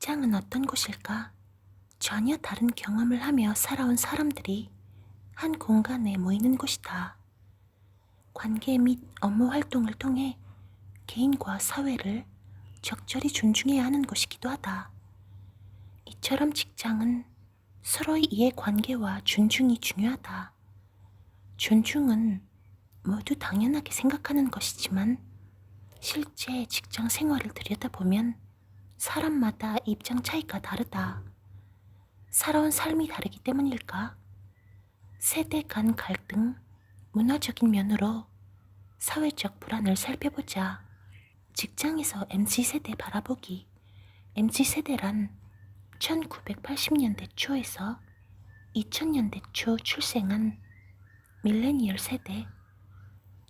직장은 어떤 곳일까? 전혀 다른 경험을 하며 살아온 사람들이 한 공간에 모이는 곳이다. 관계 및 업무 활동을 통해 개인과 사회를 적절히 존중해야 하는 곳이기도 하다. 이처럼 직장은 서로의 이해관계와 존중이 중요하다. 존중은 모두 당연하게 생각하는 것이지만 실제 직장 생활을 들여다보면 사람마다 입장 차이가 다르다. 살아온 삶이 다르기 때문일까? 세대 간 갈등, 문화적인 면으로 사회적 불안을 살펴보자. 직장에서 MZ세대 바라보기. MZ세대란 1980년대 초에서 2000년대 초 출생한 밀레니얼 세대,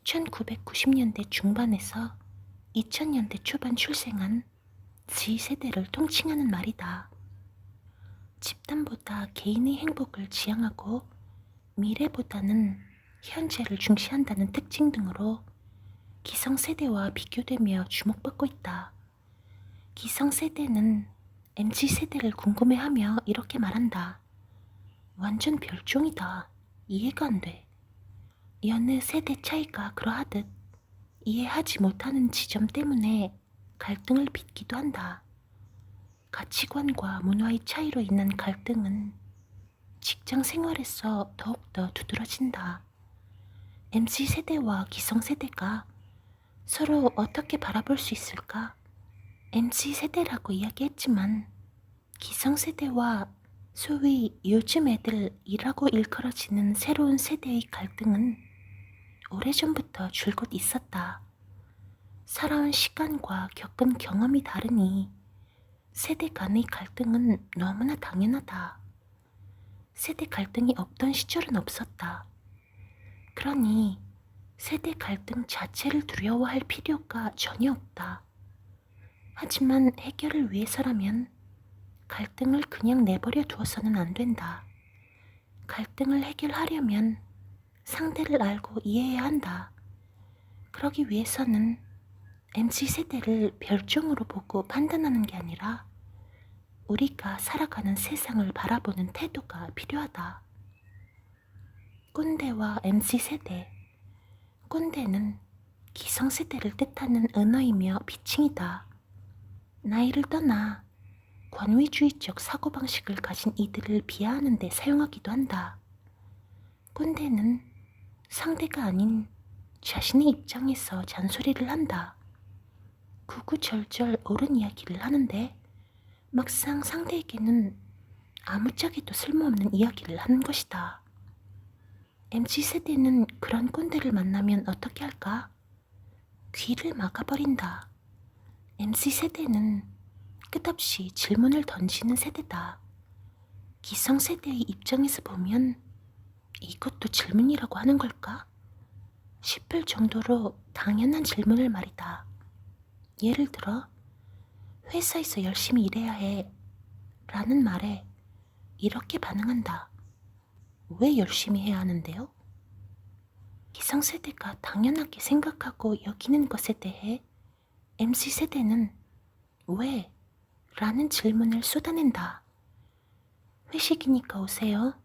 1990년대 중반에서 2000년대 초반 출생한 Z세대를 통칭하는 말이다. 집단보다 개인의 행복을 지향하고 미래보다는 현재를 중시한다는 특징 등으로 기성세대와 비교되며 주목받고 있다. 기성세대는 MZ세대를 궁금해하며 이렇게 말한다. 완전 별종이다. 이해가 안 돼. 여느 세대 차이가 그러하듯 이해하지 못하는 지점 때문에 갈등을 빚기도 한다. 가치관과 문화의 차이로 인한 갈등은 직장 생활에서 더욱더 두드러진다. MZ세대와 기성세대가 서로 어떻게 바라볼 수 있을까? MZ세대라고 이야기했지만 기성세대와 소위 요즘 애들이라고 일컬어지는 새로운 세대의 갈등은 오래전부터 줄곧 있었다. 살아온 시간과 겪은 경험이 다르니 세대 간의 갈등은 너무나 당연하다. 세대 갈등이 없던 시절은 없었다. 그러니 세대 갈등 자체를 두려워할 필요가 전혀 없다. 하지만 해결을 위해서라면 갈등을 그냥 내버려 두어서는 안 된다. 갈등을 해결하려면 상대를 알고 이해해야 한다. 그러기 위해서는 MZ세대를 별종으로 보고 판단하는 게 아니라 우리가 살아가는 세상을 바라보는 태도가 필요하다. 꼰대와 MZ세대. 꼰대는 기성세대를 뜻하는 언어이며 비칭이다. 나이를 떠나 권위주의적 사고방식을 가진 이들을 비하하는 데 사용하기도 한다. 꼰대는 상대가 아닌 자신의 입장에서 잔소리를 한다. 구구절절 옳은 이야기를 하는데 막상 상대에게는 아무짝에도 쓸모없는 이야기를 하는 것이다. MZ세대는 그런 꼰대를 만나면 어떻게 할까? 귀를 막아버린다. MZ세대는 끝없이 질문을 던지는 세대다. 기성세대의 입장에서 보면 이것도 질문이라고 하는 걸까? 싶을 정도로 당연한 질문을 말이다. 예를 들어 회사에서 열심히 일해야 해 라는 말에 이렇게 반응한다. 왜 열심히 해야 하는데요? 기성세대가 당연하게 생각하고 여기는 것에 대해 MZ세대는 왜? 라는 질문을 쏟아낸다. 회식이니까 오세요.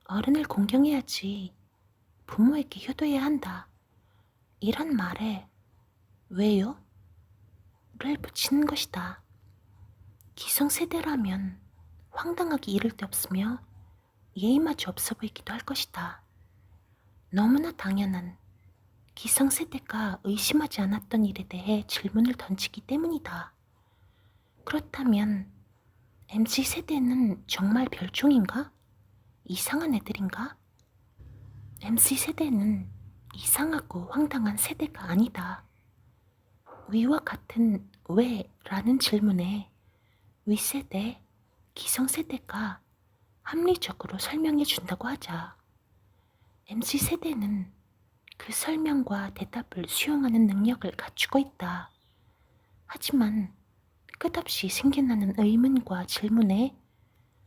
어른을 공경해야지. 부모에게 효도해야 한다. 이런 말에 왜요? 를 붙이는 것이다. 기성세대라면 황당하기 이를 데 없으며 예의마저 없어 보이기도 할 것이다. 너무나 당연한 기성세대가 의심하지 않았던 일에 대해 질문을 던지기 때문이다. 그렇다면 MZ세대는 정말 별종인가? 이상한 애들인가? MZ세대는 이상하고 황당한 세대가 아니다. 위와 같은 왜? 라는 질문에 윗세대, 기성세대가 합리적으로 설명해 준다고 하자. MZ세대는 그 설명과 대답을 수용하는 능력을 갖추고 있다. 하지만 끝없이 생겨나는 의문과 질문에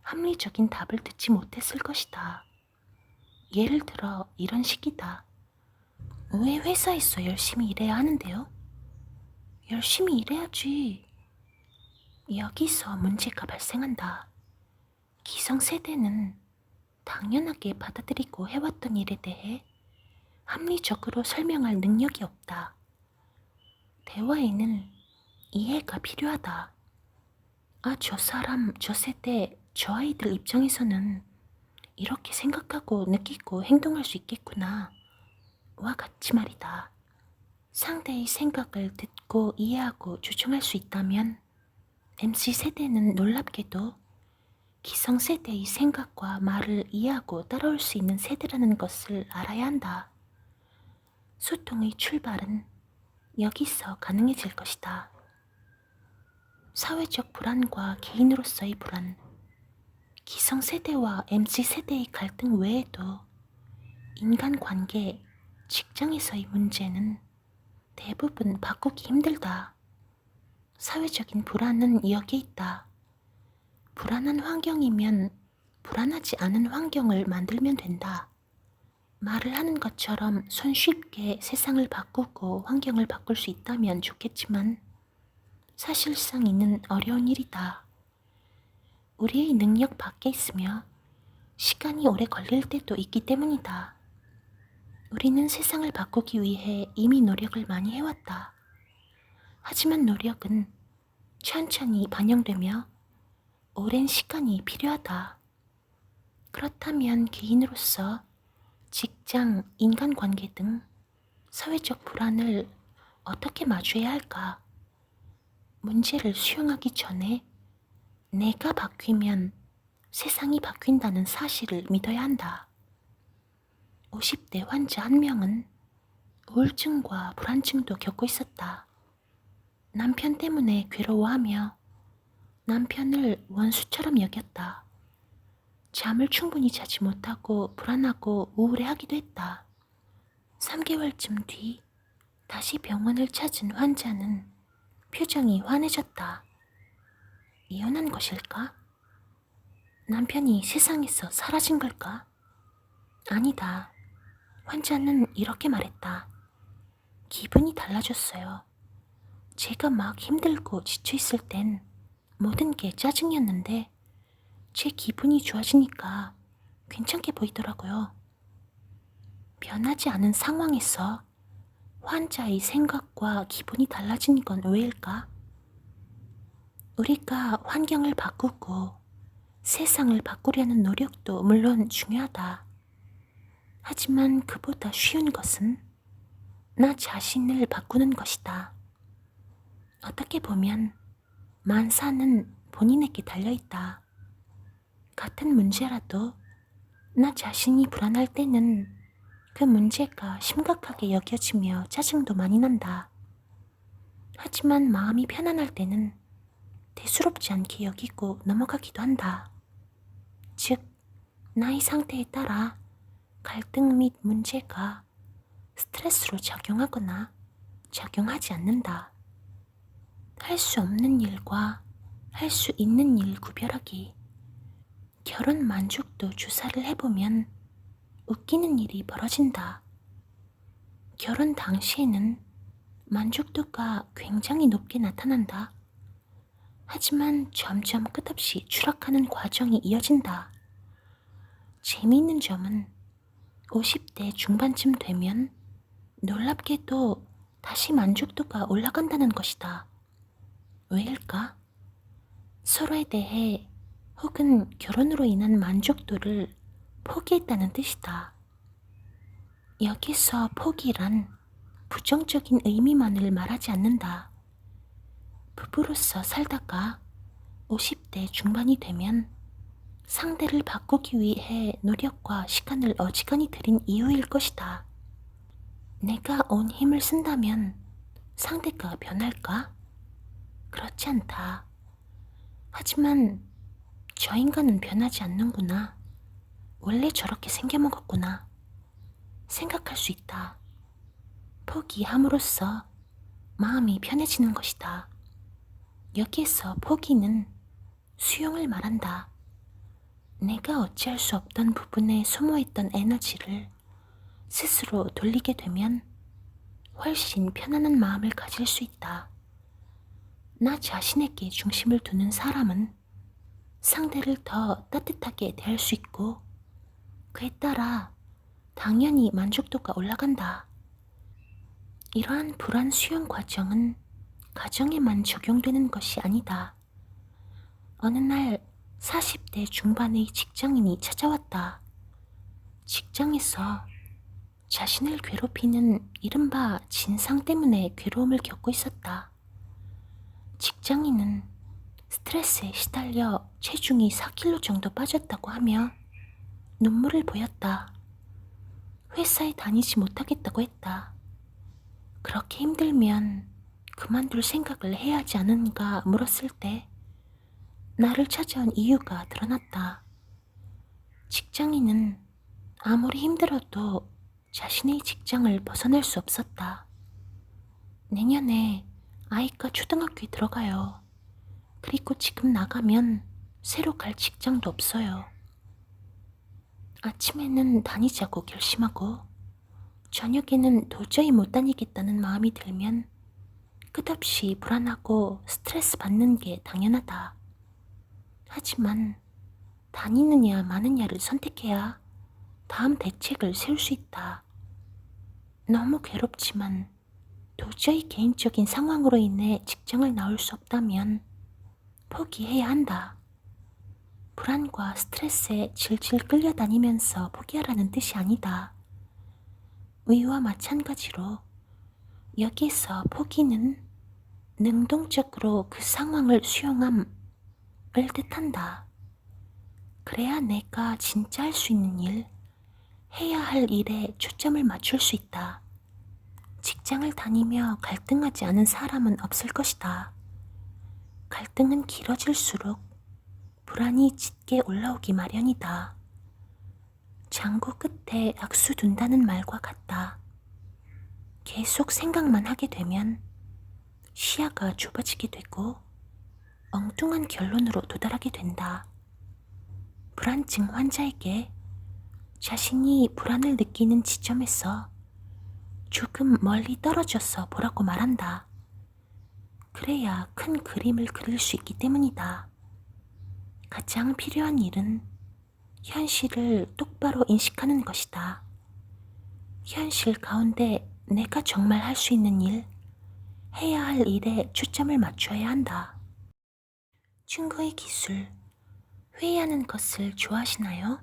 합리적인 답을 듣지 못했을 것이다. 예를 들어 이런 식이다. 왜 회사에서 열심히 일해야 하는데요? 열심히 일해야지. 여기서 문제가 발생한다. 기성세대는 당연하게 받아들이고 해왔던 일에 대해 합리적으로 설명할 능력이 없다. 대화에는 이해가 필요하다. 아, 저 사람, 저 세대, 저 아이들 입장에서는 이렇게 생각하고 느끼고 행동할 수 있겠구나. 와 같이 말이다. 상대의 생각을 듣고 이해하고 조정할 수 있다면 MZ세대는 놀랍게도 기성세대의 생각과 말을 이해하고 따라올 수 있는 세대라는 것을 알아야 한다. 소통의 출발은 여기서 가능해질 것이다. 사회적 불안과 개인으로서의 불안, 기성세대와 MZ세대의 갈등 외에도 인간관계, 직장에서의 문제는 대부분 바꾸기 힘들다. 사회적인 불안은 여기에 있다. 불안한 환경이면 불안하지 않은 환경을 만들면 된다. 말을 하는 것처럼 손쉽게 세상을 바꾸고 환경을 바꿀 수 있다면 좋겠지만 사실상 이는 어려운 일이다. 우리의 능력 밖에 있으며 시간이 오래 걸릴 때도 있기 때문이다. 우리는 세상을 바꾸기 위해 이미 노력을 많이 해왔다. 하지만 노력은 천천히 반영되며 오랜 시간이 필요하다. 그렇다면 개인으로서 직장, 인간관계 등 사회적 불안을 어떻게 마주해야 할까? 문제를 수용하기 전에 내가 바뀌면 세상이 바뀐다는 사실을 믿어야 한다. 50대 환자 한 명은 우울증과 불안증도 겪고 있었다. 남편 때문에 괴로워하며 남편을 원수처럼 여겼다. 잠을 충분히 자지 못하고 불안하고 우울해하기도 했다. 3개월쯤 뒤 다시 병원을 찾은 환자는 표정이 환해졌다. 이혼한 것일까? 남편이 세상에서 사라진 걸까? 아니다. 환자는 이렇게 말했다. 기분이 달라졌어요. 제가 막 힘들고 지쳐있을 땐 모든 게 짜증이었는데 제 기분이 좋아지니까 괜찮게 보이더라고요. 변하지 않은 상황에서 환자의 생각과 기분이 달라진 건 왜일까? 우리가 환경을 바꾸고 세상을 바꾸려는 노력도 물론 중요하다. 하지만 그보다 쉬운 것은 나 자신을 바꾸는 것이다. 어떻게 보면 만사는 본인에게 달려있다. 같은 문제라도 나 자신이 불안할 때는 그 문제가 심각하게 여겨지며 짜증도 많이 난다. 하지만 마음이 편안할 때는 대수롭지 않게 여기고 넘어가기도 한다. 즉, 나의 상태에 따라 갈등 및 문제가 스트레스로 작용하거나 작용하지 않는다. 할 수 없는 일과 할 수 있는 일 구별하기. 결혼 만족도 주사를 해보면 웃기는 일이 벌어진다. 결혼 당시에는 만족도가 굉장히 높게 나타난다. 하지만 점점 끝없이 추락하는 과정이 이어진다. 재미있는 점은 50대 중반쯤 되면 놀랍게도 다시 만족도가 올라간다는 것이다. 왜일까? 서로에 대해 혹은 결혼으로 인한 만족도를 포기했다는 뜻이다. 여기서 포기란 부정적인 의미만을 말하지 않는다. 부부로서 살다가 50대 중반이 되면 상대를 바꾸기 위해 노력과 시간을 어지간히 들인 이유일 것이다. 내가 온 힘을 쓴다면 상대가 변할까? 그렇지 않다. 하지만 저 인간은 변하지 않는구나. 원래 저렇게 생겨먹었구나. 생각할 수 있다. 포기함으로써 마음이 편해지는 것이다. 여기에서 포기는 수용을 말한다. 내가 어찌할 수 없던 부분에 소모했던 에너지를 스스로 돌리게 되면 훨씬 편안한 마음을 가질 수 있다. 나 자신에게 중심을 두는 사람은 상대를 더 따뜻하게 대할 수 있고 그에 따라 당연히 만족도가 올라간다. 이러한 불안 수용 과정은 가정에만 적용되는 것이 아니다. 어느 날 40대 중반의 직장인이 찾아왔다. 직장에서 자신을 괴롭히는 이른바 진상 때문에 괴로움을 겪고 있었다. 직장인은 스트레스에 시달려 체중이 4kg 정도 빠졌다고 하며 눈물을 보였다. 회사에 다니지 못하겠다고 했다. 그렇게 힘들면 그만둘 생각을 해야 하지 않은가 물었을 때 나를 찾아온 이유가 드러났다. 직장인은 아무리 힘들어도 자신의 직장을 벗어날 수 없었다. 내년에 아이가 초등학교에 들어가요. 그리고 지금 나가면 새로 갈 직장도 없어요. 아침에는 다니자고 결심하고 저녁에는 도저히 못 다니겠다는 마음이 들면 끝없이 불안하고 스트레스 받는 게 당연하다. 하지만 다니느냐 마느냐를 선택해야 다음 대책을 세울 수 있다. 너무 괴롭지만 도저히 개인적인 상황으로 인해 직장을 나올 수 없다면 포기해야 한다. 불안과 스트레스에 질질 끌려다니면서 포기하라는 뜻이 아니다. 위와 마찬가지로 여기서 포기는 능동적으로 그 상황을 수용함을 뜻한다. 그래야 내가 진짜 할 수 있는 일, 해야 할 일에 초점을 맞출 수 있다. 직장을 다니며 갈등하지 않은 사람은 없을 것이다. 갈등은 길어질수록 불안이 짙게 올라오기 마련이다. 장구 끝에 악수 둔다는 말과 같다. 계속 생각만 하게 되면 시야가 좁아지게 되고 엉뚱한 결론으로 도달하게 된다. 불안증 환자에게 자신이 불안을 느끼는 지점에서 조금 멀리 떨어져서 보라고 말한다. 그래야 큰 그림을 그릴 수 있기 때문이다. 가장 필요한 일은 현실을 똑바로 인식하는 것이다. 현실 가운데 내가 정말 할 수 있는 일, 해야 할 일에 초점을 맞춰야 한다. 충고의 기술, 회의하는 것을 좋아하시나요?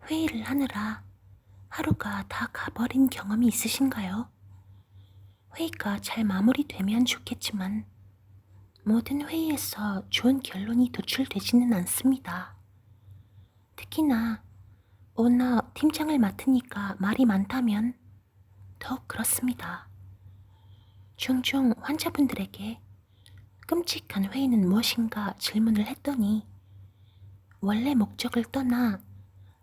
회의를 하느라 하루가 다 가버린 경험이 있으신가요? 회의가 잘 마무리되면 좋겠지만 모든 회의에서 좋은 결론이 도출되지는 않습니다. 특히나 오너 팀장을 맡으니까 말이 많다면 더욱 그렇습니다. 종종 환자분들에게 끔찍한 회의는 무엇인가 질문을 했더니 원래 목적을 떠나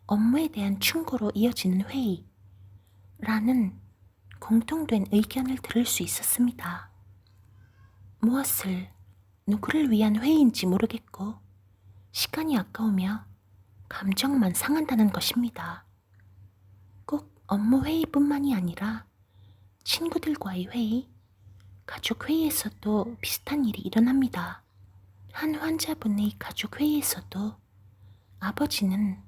업무에 대한 충고로 이어지는 회의라는 공통된 의견을 들을 수 있었습니다. 무엇을, 누구를 위한 회의인지 모르겠고 시간이 아까우며 감정만 상한다는 것입니다. 꼭 업무 회의뿐만이 아니라 친구들과의 회의, 가족 회의에서도 비슷한 일이 일어납니다. 한 환자분의 가족 회의에서도 아버지는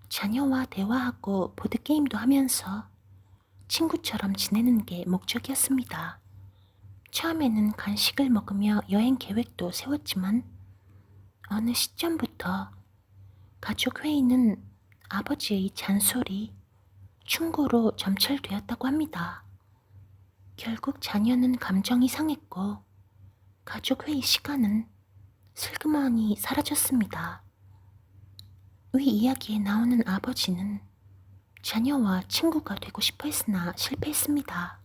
자녀와 대화하고 보드게임도 하면서 친구처럼 지내는 게 목적이었습니다. 처음에는 간식을 먹으며 여행 계획도 세웠지만 어느 시점부터 가족 회의는 아버지의 잔소리, 충고로 점철되었다고 합니다. 결국 자녀는 감정이 상했고 가족 회의 시간은 슬그머니 사라졌습니다. 위 이야기에 나오는 아버지는 자녀와 친구가 되고 싶어 했으나 실패했습니다.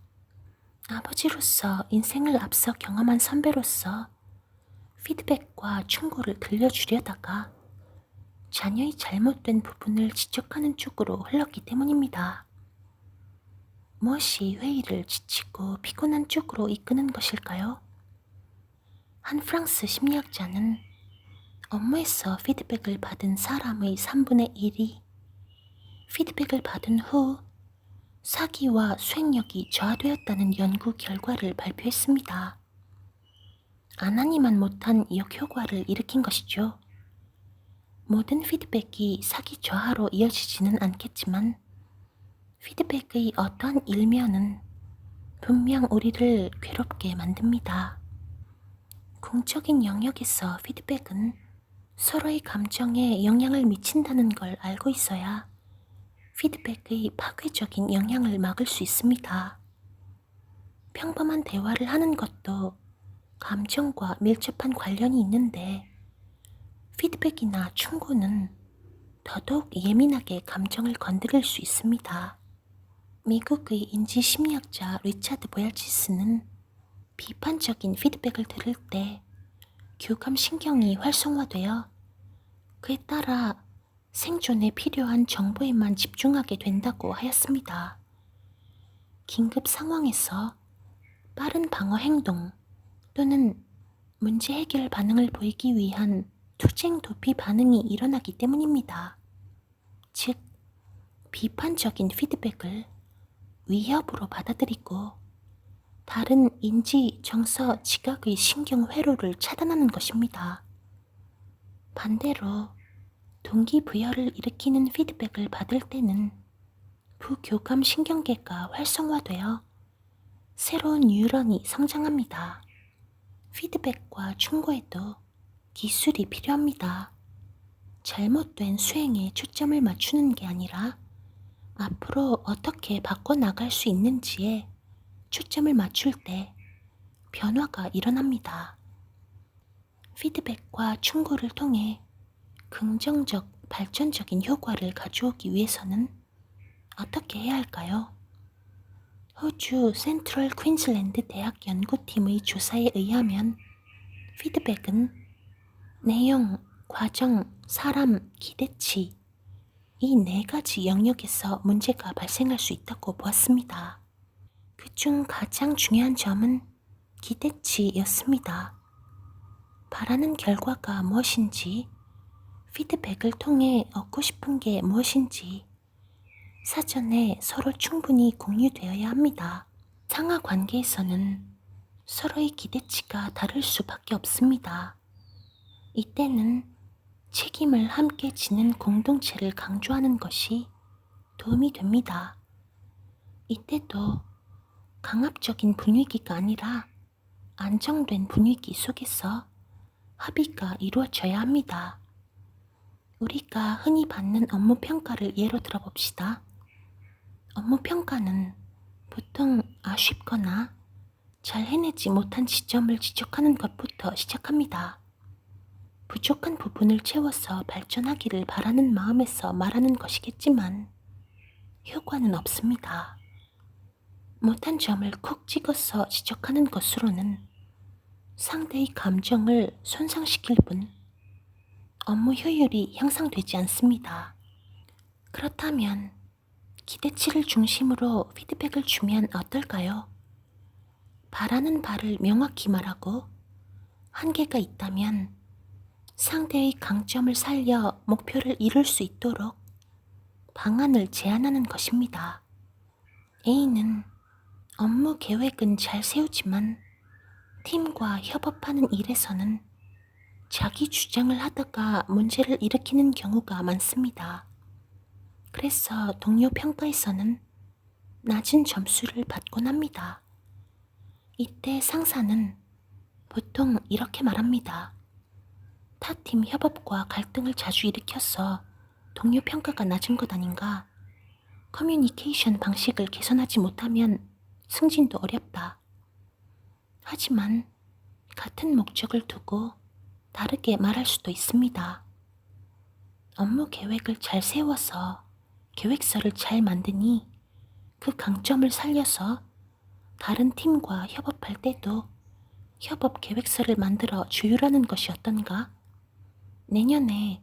아버지로서 인생을 앞서 경험한 선배로서 피드백과 충고를 들려주려다가 자녀의 잘못된 부분을 지적하는 쪽으로 흘렀기 때문입니다. 무엇이 회의를 지치고 피곤한 쪽으로 이끄는 것일까요? 한 프랑스 심리학자는 업무에서 피드백을 받은 사람의 3분의 1이 피드백을 받은 후 사기와 수행력이 저하되었다는 연구 결과를 발표했습니다. 안 하니만 못한 역효과를 일으킨 것이죠. 모든 피드백이 사기 저하로 이어지지는 않겠지만 피드백의 어떤 일면은 분명 우리를 괴롭게 만듭니다. 공적인 영역에서 피드백은 서로의 감정에 영향을 미친다는 걸 알고 있어야 피드백의 파괴적인 영향을 막을 수 있습니다. 평범한 대화를 하는 것도 감정과 밀접한 관련이 있는데 피드백이나 충고는 더더욱 예민하게 감정을 건드릴 수 있습니다. 미국의 인지심리학자 리차드 보얄치스는 비판적인 피드백을 들을 때 교감신경이 활성화되어 그에 따라 생존에 필요한 정보에만 집중하게 된다고 하였습니다. 긴급 상황에서 빠른 방어 행동 또는 문제 해결 반응을 보이기 위한 투쟁 도피 반응이 일어나기 때문입니다. 즉, 비판적인 피드백을 위협으로 받아들이고 다른 인지, 정서, 지각의 신경 회로를 차단하는 것입니다. 반대로 동기부여를 일으키는 피드백을 받을 때는 부교감 신경계가 활성화되어 새로운 뉴런이 성장합니다. 피드백과 충고에도 기술이 필요합니다. 잘못된 수행에 초점을 맞추는 게 아니라 앞으로 어떻게 바꿔나갈 수 있는지에 초점을 맞출 때 변화가 일어납니다. 피드백과 충고를 통해 긍정적, 발전적인 효과를 가져오기 위해서는 어떻게 해야 할까요? 호주 센트럴 퀸즐랜드 대학 연구팀의 조사에 의하면 피드백은 내용, 과정, 사람, 기대치 이 네 가지 영역에서 문제가 발생할 수 있다고 보았습니다. 그중 가장 중요한 점은 기대치였습니다. 바라는 결과가 무엇인지, 피드백을 통해 얻고 싶은 게 무엇인지 사전에 서로 충분히 공유되어야 합니다. 상하 관계에서는 서로의 기대치가 다를 수밖에 없습니다. 이때는 책임을 함께 지는 공동체를 강조하는 것이 도움이 됩니다. 이때도 강압적인 분위기가 아니라 안정된 분위기 속에서 합의가 이루어져야 합니다. 우리가 흔히 받는 업무 평가를 예로 들어봅시다. 업무 평가는 보통 아쉽거나 잘 해내지 못한 지점을 지적하는 것부터 시작합니다. 부족한 부분을 채워서 발전하기를 바라는 마음에서 말하는 것이겠지만 효과는 없습니다. 못한 점을 콕 찍어서 지적하는 것으로는 상대의 감정을 손상시킬 뿐 업무 효율이 향상되지 않습니다. 그렇다면 기대치를 중심으로 피드백을 주면 어떨까요? 바라는 바를 명확히 말하고 한계가 있다면 상대의 강점을 살려 목표를 이룰 수 있도록 방안을 제안하는 것입니다. A는 업무 계획은 잘 세우지만 팀과 협업하는 일에서는 자기 주장을 하다가 문제를 일으키는 경우가 많습니다. 그래서 동료 평가에서는 낮은 점수를 받곤 합니다. 이때 상사는 보통 이렇게 말합니다. 타팀 협업과 갈등을 자주 일으켜서 동료 평가가 낮은 것 아닌가? 커뮤니케이션 방식을 개선하지 못하면 승진도 어렵다. 하지만 같은 목적을 두고 다르게 말할 수도 있습니다. 업무 계획을 잘 세워서 계획서를 잘 만드니 그 강점을 살려서 다른 팀과 협업할 때도 협업 계획서를 만들어 조율하는 것이 어떤가? 내년에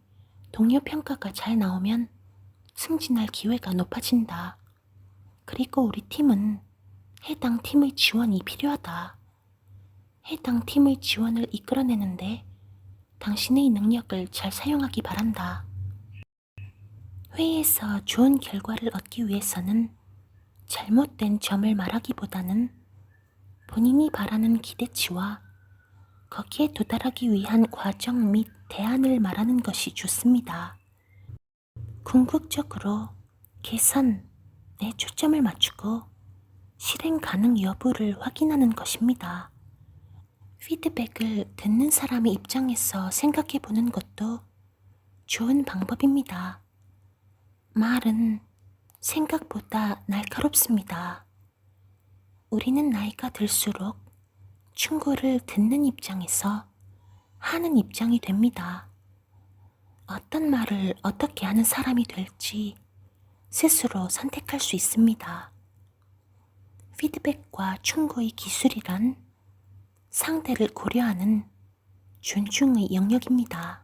동료 평가가 잘 나오면 승진할 기회가 높아진다. 그리고 우리 팀은 해당 팀의 지원이 필요하다. 해당 팀의 지원을 이끌어내는데 당신의 능력을 잘 사용하기 바란다. 회의에서 좋은 결과를 얻기 위해서는 잘못된 점을 말하기보다는 본인이 바라는 기대치와 거기에 도달하기 위한 과정 및 대안을 말하는 것이 좋습니다. 궁극적으로 개선에 초점을 맞추고 실행 가능 여부를 확인하는 것입니다. 피드백을 듣는 사람의 입장에서 생각해 보는 것도 좋은 방법입니다. 말은 생각보다 날카롭습니다. 우리는 나이가 들수록 충고를 듣는 입장에서 하는 입장이 됩니다. 어떤 말을 어떻게 하는 사람이 될지 스스로 선택할 수 있습니다. 피드백과 충고의 기술이란 상대를 고려하는 존중의 영역입니다.